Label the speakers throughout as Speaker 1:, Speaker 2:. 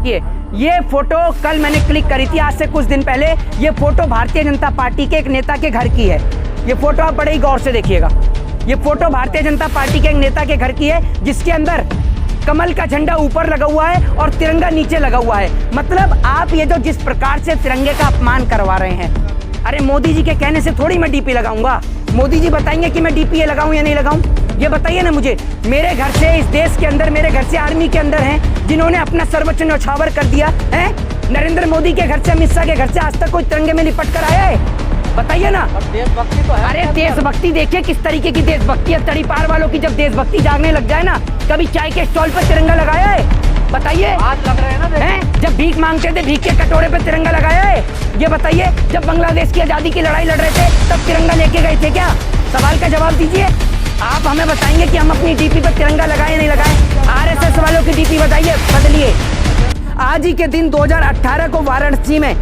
Speaker 1: ये फोटो कल मैंने क्लिक करी थी, आज से कुछ दिन पहले। ये फोटो भारतीय जनता पार्टी के एक नेता के घर की है। ये फोटो आप बड़े ही गौर से देखिएगा। ये फोटो भारतीय जनता पार्टी के एक नेता के घर की है, जिसके अंदर कमल का झंडा ऊपर लगा हुआ है और तिरंगा नीचे लगा हुआ है। मतलब आप ये जो जिस प्रकार से तिरंगे का अपमान करवा रहे हैं, अरे मोदी जी के कहने से थोड़ी मैं डीपी लगाऊंगा। मोदी जी बताएंगे कि मैं डीपी लगाऊं या नहीं लगाऊं, ये बताइए ना मुझे। मेरे घर से इस देश के अंदर, मेरे घर से आर्मी के अंदर हैं जिन्होंने अपना सर्वोच्च न्यौछावर कर दिया है। नरेंद्र मोदी के घर से, अमित शाह के घर से आज तक कोई तिरंगे में लिपट कर आया है? बताइए ना।
Speaker 2: देशभक्ति तो है।
Speaker 1: अरे देशभक्ति देखिए किस तरीके की देशभक्ति है। तड़ी पार वालों की जब देशभक्ति जागने लग जाए ना, कभी चाय के स्टॉल पर तिरंगा लगाया है? बताइए।
Speaker 2: आज लग रहे हैं ना,
Speaker 1: जब भीख मांगते थे भीख के कटोरे पे तिरंगा लगाया है? ये बताइए। जब बांग्लादेश की आजादी की लड़ाई लड़ रहे थे तब तिरंगा लेके गए थे क्या? सवाल का जवाब दीजिए। आप हमें बताएंगे कि हम अपनी डीपी पर तिरंगा लगाए नहीं लगाए? आरएसएस वालों की डीपी बताइए, बदलिए। आज ही के दिन 2018 को वाराणसी में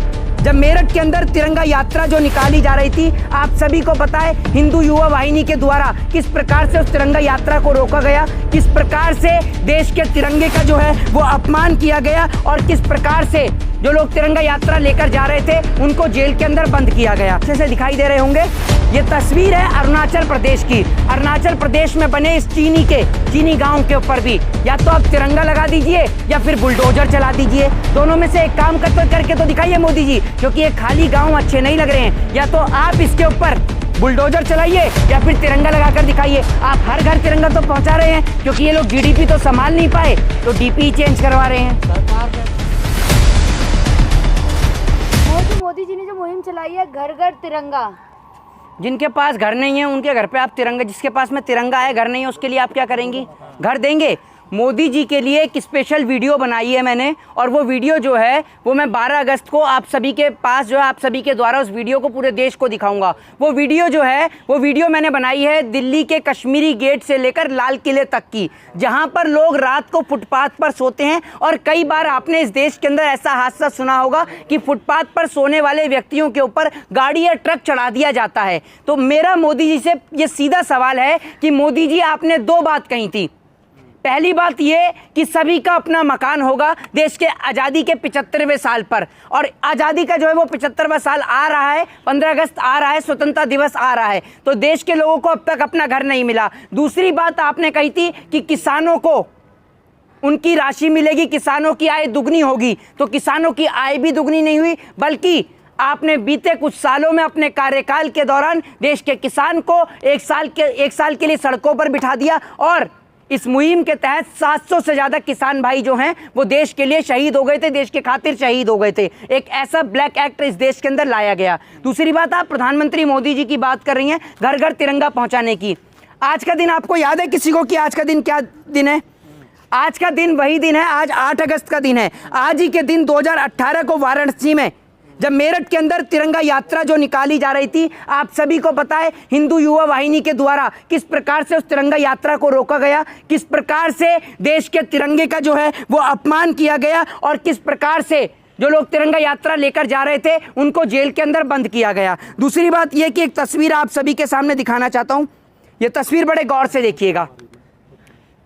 Speaker 1: जब मेरठ के अंदर तिरंगा यात्रा जो निकाली जा रही थी, आप सभी को पता है हिंदू युवा वाहिनी के द्वारा किस प्रकार से उस तिरंगा यात्रा को रोका गया, किस प्रकार से देश के तिरंगे का जो है वो अपमान किया गया और किस प्रकार से जो लोग तिरंगा यात्रा लेकर जा रहे थे उनको जेल के अंदर बंद किया गया। अच्छे से दिखाई दे रहे होंगे, ये तस्वीर है अरुणाचल प्रदेश की। अरुणाचल प्रदेश में बने इस चीनी गांव के ऊपर भी या तो आप तिरंगा लगा दीजिए या फिर बुलडोजर चला दीजिए। दोनों में से एक काम करके तो दिखाइए मोदी जी, क्योंकि ये खाली गांव अच्छे नहीं लग रहे हैं। या तो आप इसके ऊपर बुलडोजर चलाइए या फिर तिरंगा लगाकर दिखाइए। आप हर घर तिरंगा तो पहुंचा रहे हैं, क्योंकि ये लोग जीडीपी तो संभाल नहीं पाए तो डीपी चेंज करवा रहे हैं।
Speaker 3: मोदी जी ने जो मुहिम चलाई है घर घर तिरंगा,
Speaker 1: जिनके पास घर नहीं है उनके घर पे आप तिरंगा, जिसके पास में तिरंगा है घर नहीं है उसके लिए आप क्या करेंगी? घर देंगे? मोदी जी के लिए एक स्पेशल वीडियो बनाई है मैंने, और वो वीडियो जो है वो मैं 12 अगस्त को आप सभी के पास जो है आप सभी के द्वारा उस वीडियो को पूरे देश को दिखाऊंगा। वो वीडियो जो है वो वीडियो मैंने बनाई है दिल्ली के कश्मीरी गेट से लेकर लाल किले तक की, जहां पर लोग रात को फुटपाथ पर सोते हैं। और कई बार आपने इस देश के अंदर ऐसा हादसा सुना होगा कि फुटपाथ पर सोने वाले व्यक्तियों के ऊपर गाड़ी या ट्रक चढ़ा दिया जाता है। तो मेरा मोदी जी से ये सीधा सवाल है कि मोदी जी आपने 2 बात कही थी। पहली बात ये कि सभी का अपना मकान होगा देश के आज़ादी के 75वें साल पर, और आज़ादी का जो है वो 75वां साल आ रहा है, 15 अगस्त आ रहा है, स्वतंत्रता दिवस आ रहा है, तो देश के लोगों को अब तक अपना घर नहीं मिला। दूसरी बात आपने कही थी कि किसानों को उनकी राशि मिलेगी, किसानों की आय दुगनी होगी। तो किसानों की आय भी दुगनी नहीं हुई, बल्कि आपने बीते कुछ सालों में अपने कार्यकाल के दौरान देश के किसान को एक साल के लिए सड़कों पर बिठा दिया। और इस मुहिम के तहत 700 से ज़्यादा किसान भाई जो हैं वो देश के लिए शहीद हो गए थे, देश के खातिर शहीद हो गए थे। एक ऐसा ब्लैक एक्ट इस देश के अंदर लाया गया। दूसरी बात, आप प्रधानमंत्री मोदी जी की बात कर रही हैं घर घर तिरंगा पहुंचाने की। आज का दिन आपको याद है किसी को कि आज का दिन क्या दिन है? आज का दिन वही दिन है, आज 8 अगस्त का दिन है। आज ही के दिन 2018 को वाराणसी में जब मेरठ के अंदर तिरंगा यात्रा जो निकाली जा रही थी, आप सभी को पता है हिंदू युवा वाहिनी के द्वारा किस प्रकार से उस तिरंगा यात्रा को रोका गया, किस प्रकार से देश के तिरंगे का जो है वो अपमान किया गया और किस प्रकार से जो लोग तिरंगा यात्रा लेकर जा रहे थे उनको जेल के अंदर बंद किया गया। दूसरी बात यह कि एक तस्वीर आप सभी के सामने दिखाना चाहता हूं। यह तस्वीर बड़े गौर से देखिएगा।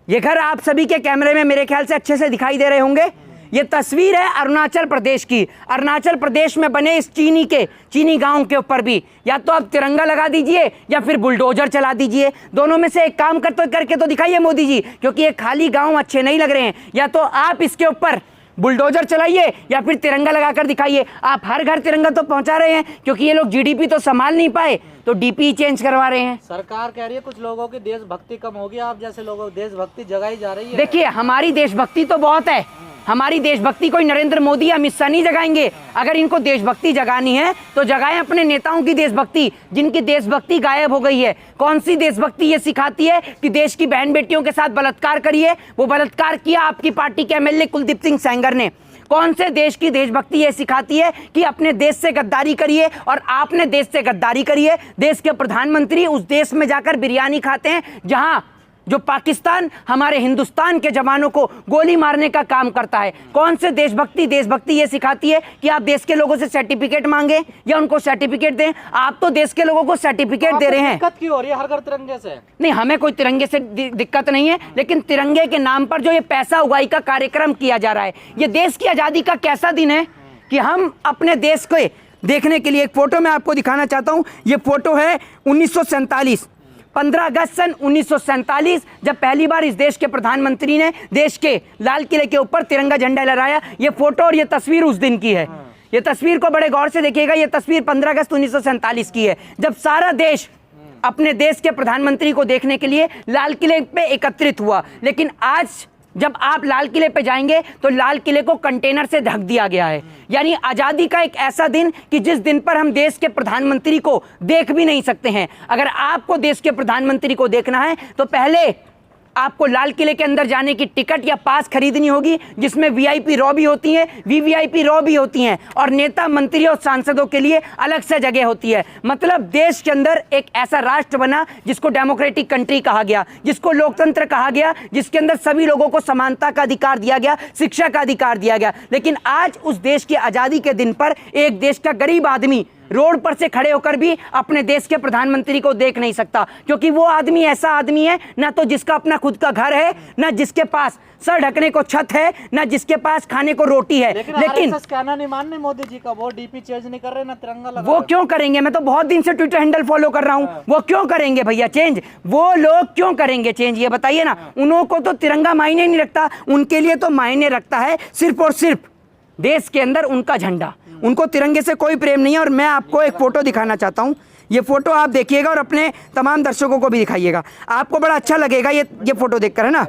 Speaker 1: ये घर आप सभी के कैमरे में मेरे ख्याल से अच्छे से दिखाई दे रहे होंगे। ये तस्वीर है अरुणाचल प्रदेश की। अरुणाचल प्रदेश में बने इस चीनी गांव के ऊपर भी या तो आप तिरंगा लगा दीजिए या फिर बुलडोजर चला दीजिए। दोनों में से एक काम करके तो दिखाइए मोदी जी, क्योंकि ये खाली गांव अच्छे नहीं लग रहे हैं। या तो आप इसके ऊपर बुलडोजर चलाइए या फिर तिरंगा लगाकर दिखाइए। आप हर घर तिरंगा तो पहुंचा रहे हैं, क्योंकि ये लोग जीडीपी तो संभाल नहीं पाए तो डीपी चेंज करवा रहे हैं।
Speaker 2: सरकार कह रही है कुछ लोगों की देशभक्ति कम होगी, आप जैसे लोगों की देशभक्ति जगाई जा रही है।
Speaker 1: देखिए, हमारी देशभक्ति तो बहुत है। हमारी देशभक्ति कोई नरेंद्र मोदी या अमित शाह नहीं जगाएंगे। अगर इनको देशभक्ति जगानी है तो जगाएं अपने नेताओं की देशभक्ति, जिनकी देशभक्ति गायब हो गई है। कौन सी देशभक्ति ये सिखाती है कि देश की बहन बेटियों के साथ बलात्कार करिए? वो बलात्कार किया आपकी पार्टी के एमएलए कुलदीप सिंह सेंगर ने। कौन से देश की देशभक्ति ये सिखाती है कि अपने देश से गद्दारी करिए? और आपने देश से गद्दारी करी है। देश के प्रधानमंत्री उस देश में जाकर बिरयानी खाते हैं जहां जो पाकिस्तान हमारे हिंदुस्तान के जवानों को गोली मारने का काम करता है। कौन से देशभक्ति ये सिखाती है कि आप देश के लोगों से सर्टिफिकेट मांगे या उनको सर्टिफिकेट दें? आप तो देश के लोगों को सर्टिफिकेट दे रहे हैं।
Speaker 2: दिक्कत क्यों हो रही है हर घर तिरंगे से?
Speaker 1: नहीं, हमें कोई तिरंगे से दिक्कत नहीं है, लेकिन तिरंगे के नाम पर जो ये पैसा उगाई का कार्यक्रम किया जा रहा है, ये देश की आजादी का कैसा दिन है कि हम अपने देश को देखने के लिए एक फोटो मैं आपको दिखाना चाहता हूं। ये फोटो है 1947, 15 अगस्त सन 1947, जब पहली बार इस देश के प्रधानमंत्री ने देश के लाल किले के ऊपर तिरंगा झंडा लहराया। ये फोटो और ये तस्वीर उस दिन की है। ये तस्वीर को बड़े गौर से देखिएगा। ये तस्वीर 15 अगस्त 1947 की है, जब सारा देश अपने देश के प्रधानमंत्री को देखने के लिए लाल किले पे एकत्रित हुआ। लेकिन आज जब आप लाल किले पे जाएंगे तो लाल किले को कंटेनर से ढक दिया गया है। यानी आजादी का एक ऐसा दिन कि जिस दिन पर हम देश के प्रधानमंत्री को देख भी नहीं सकते हैं। अगर आपको देश के प्रधानमंत्री को देखना है तो पहले आपको लाल किले के अंदर जाने की टिकट या पास खरीदनी होगी, जिसमें वीआईपी रॉ भी होती है, वीवीआईपी रॉ भी होती हैं, और नेता मंत्री और सांसदों के लिए अलग से जगह होती है। मतलब देश के अंदर एक ऐसा राष्ट्र बना जिसको डेमोक्रेटिक कंट्री कहा गया, जिसको लोकतंत्र कहा गया, जिसके अंदर सभी लोगों को समानता का अधिकार दिया गया, शिक्षा का अधिकार दिया गया। लेकिन आज उस देश की आजादी के दिन पर एक देश का गरीब आदमी रोड पर से खड़े होकर भी अपने देश के प्रधानमंत्री को देख नहीं सकता, क्योंकि वो आदमी ऐसा आदमी है ना तो जिसका अपना खुद का घर है, ना जिसके पास सर ढकने को छत है, ना जिसके पास खाने को रोटी है। लेकिन
Speaker 2: कहना नहीं मान रहे मोदी जी का, वो डीपी चेंज नहीं कर रहे, ना तिरंगा लगा।
Speaker 1: वो क्यों करेंगे? मैं तो बहुत दिन से ट्विटर हैंडल फॉलो कर रहा हूँ। वो क्यों करेंगे भैया चेंज? वो लोग क्यों करेंगे चेंज, ये बताइए ना। उनको तो तिरंगा मायने नहीं रखता, उनके लिए तो मायने रखता है सिर्फ और सिर्फ देश के अंदर उनका झंडा। उनको तिरंगे से कोई प्रेम नहीं है। और मैं आपको एक फोटो दिखाना चाहता हूँ। ये फोटो आप देखिएगा और अपने तमाम दर्शकों को भी दिखाइएगा, आपको बड़ा अच्छा लगेगा ये फोटो देखकर, है ना।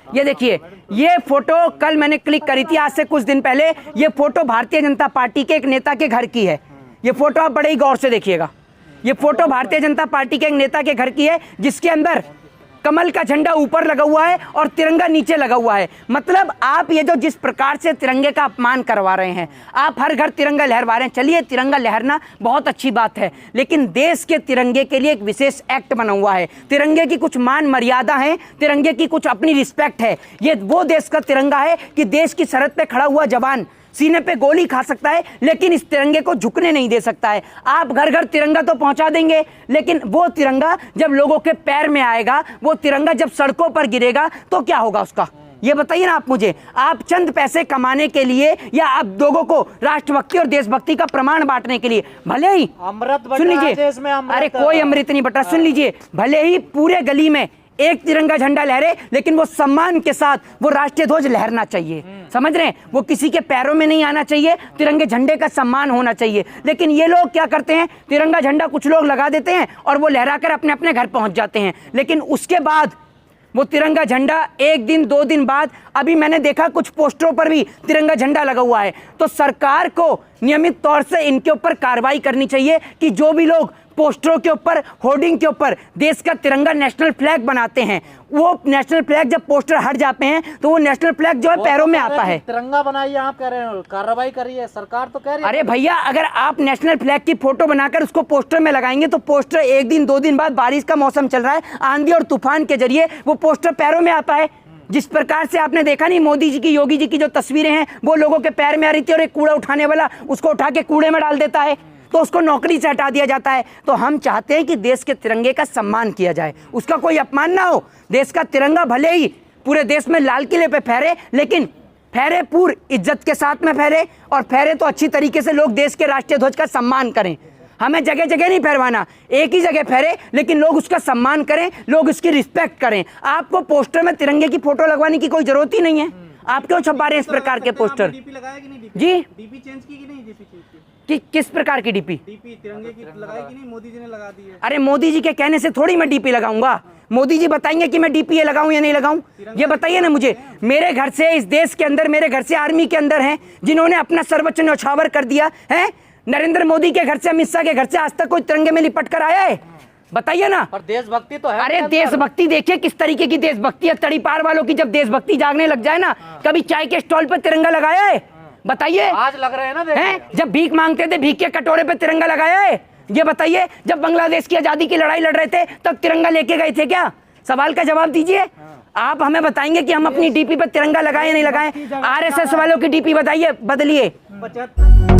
Speaker 1: ये देखिए, ये फोटो कल मैंने क्लिक करी थी, आज से कुछ दिन पहले। ये फोटो भारतीय जनता पार्टी के एक नेता के घर की है। ये फोटो आप बड़े ही गौर से देखिएगा। ये फोटो भारतीय जनता पार्टी के एक नेता के घर की है, जिसके अंदर कमल का झंडा ऊपर लगा हुआ है और तिरंगा नीचे लगा हुआ है। मतलब आप ये जो जिस प्रकार से तिरंगे का अपमान करवा रहे हैं, आप हर घर तिरंगा लहरवा रहे हैं। चलिए, तिरंगा लहरना बहुत अच्छी बात है, लेकिन देश के तिरंगे के लिए एक विशेष एक्ट बना हुआ है। तिरंगे की कुछ मान मर्यादा है, तिरंगे की कुछ अपनी रिस्पेक्ट है। ये वो देश का तिरंगा है कि देश की सरहद पे खड़ा हुआ जवान सीने पे गोली खा सकता है, लेकिन इस तिरंगे को झुकने नहीं दे सकता है। आप घर घर तिरंगा तो पहुंचा देंगे, लेकिन वो तिरंगा जब लोगों के पैर में आएगा, वो तिरंगा जब सड़कों पर गिरेगा तो क्या होगा उसका? ये बताइए ना आप मुझे। आप चंद पैसे कमाने के लिए या आप लोगों को राष्ट्रभक्ति और देशभक्ति का प्रमाण बांटने के लिए, भले ही
Speaker 2: अमृत
Speaker 1: सुन लीजिए, अरे कोई अमृत नहीं बटा, सुन लीजिए, भले ही पूरे गली में एक तिरंगा झंडा लहरे, लेकिन वो सम्मान के साथ वो राष्ट्रीय ध्वज लहरना चाहिए। समझ रहे हैं? वो किसी के पैरों में नहीं आना चाहिए, तिरंगे झंडे का सम्मान होना चाहिए। लेकिन ये लोग क्या करते हैं, तिरंगा झंडा कुछ लोग लगा देते हैं और वो लहराकर अपने अपने घर पहुंच जाते हैं। लेकिन उसके बाद वो तिरंगा झंडा एक दिन 2 दिन बाद, अभी मैंने देखा कुछ पोस्टरों पर भी तिरंगा झंडा लगा हुआ है। तो सरकार को नियमित तौर से इनके ऊपर कार्रवाई करनी चाहिए कि जो भी लोग पोस्टरों के ऊपर, होर्डिंग के ऊपर देश का तिरंगा, नेशनल फ्लैग बनाते हैं, वो नेशनल फ्लैग जब पोस्टर हट जाते हैं तो वो नेशनल फ्लैग जो है पैरों में आता है।
Speaker 2: तिरंगा बनाइए, आप कह रहे हो कार्रवाई करिए, सरकार तो कह रही है।
Speaker 1: अरे भैया, अगर आप नेशनल फ्लैग की फोटो बनाकर उसको पोस्टर में लगाएंगे तो पोस्टर एक दिन 2 दिन बाद, बारिश का मौसम चल रहा है, आंधी और तूफान के जरिए वो पोस्टर पैरों में आता है। जिस प्रकार से आपने देखा नहीं, मोदी जी की, योगी जी की जो तस्वीरें हैं वो लोगों के पैर में आ रही थी और एक कूड़ा उठाने वाला उसको उठा के कूड़े में डाल देता है तो उसको नौकरी से हटा दिया जाता है। तो हम चाहते हैं कि देश के तिरंगे का सम्मान किया जाए, उसका कोई अपमान ना हो। देश का तिरंगा भले ही पूरे देश में लाल किले पे फहरे, लेकिन फहरे पूरी इज्जत के साथ में फहरे, और फहरे तो अच्छी तरीके से लोग देश के राष्ट्रीय ध्वज का सम्मान करें। हमें जगह जगह नहीं फहरवाना, एक ही जगह फहरे, लेकिन लोग उसका सम्मान करें, लोग उसकी रिस्पेक्ट करें। आपको पोस्टर में तिरंगे की फोटो लगवाने की कोई जरूरत ही नहीं है। आप क्यों छपा रहे हैं इस प्रकार के पोस्टर?
Speaker 4: डीपी लगाया कि नहीं?
Speaker 1: जी,
Speaker 4: डीपी चेंज की कि नहीं? डीपी चेंज की
Speaker 1: किस प्रकार की डीपी?
Speaker 4: डीपी तिरंगे की लगाई कि नहीं? मोदी जी ने लगा दी है।
Speaker 1: अरे मोदी जी के कहने से थोड़ी मैं डीपी लगाऊंगा। मोदी जी बताएंगे कि मैं डीपी लगाऊं या नहीं लगाऊं, ये बताइए ना मुझे। मेरे घर से, इस देश के अंदर, मेरे घर से आर्मी के अंदर हैं जिन्होंने अपना सर्वोच्च न्यौछावर कर दिया है। नरेंद्र मोदी के घर से, अमित शाह के घर से आज तक कोई तिरंगे में लिपट कर आया है? बताइए ना।
Speaker 2: पर देशभक्ति तो है।
Speaker 1: अरे देशभक्ति देखिए किस तरीके की देशभक्ति है। तड़ीपार वालों की जब देशभक्ति जागने लग जाए ना, कभी चाय के स्टॉल पर तिरंगा लगाया है? बताइए।
Speaker 2: आज लग रहे हैं ना,
Speaker 1: हैं? जब भीख मांगते थे, भीख के कटोरे पे तिरंगा लगाया है? ये बताइए। जब बांग्लादेश की आजादी की लड़ाई लड़ रहे थे तब तिरंगा लेके गए थे क्या? सवाल का जवाब दीजिए। आप हमें बताएंगे कि हम अपनी डीपी पर तिरंगा लगाए या नहीं लगाए। आरएसएस वालों की डीपी बताइए, बदलिए।
Speaker 4: 75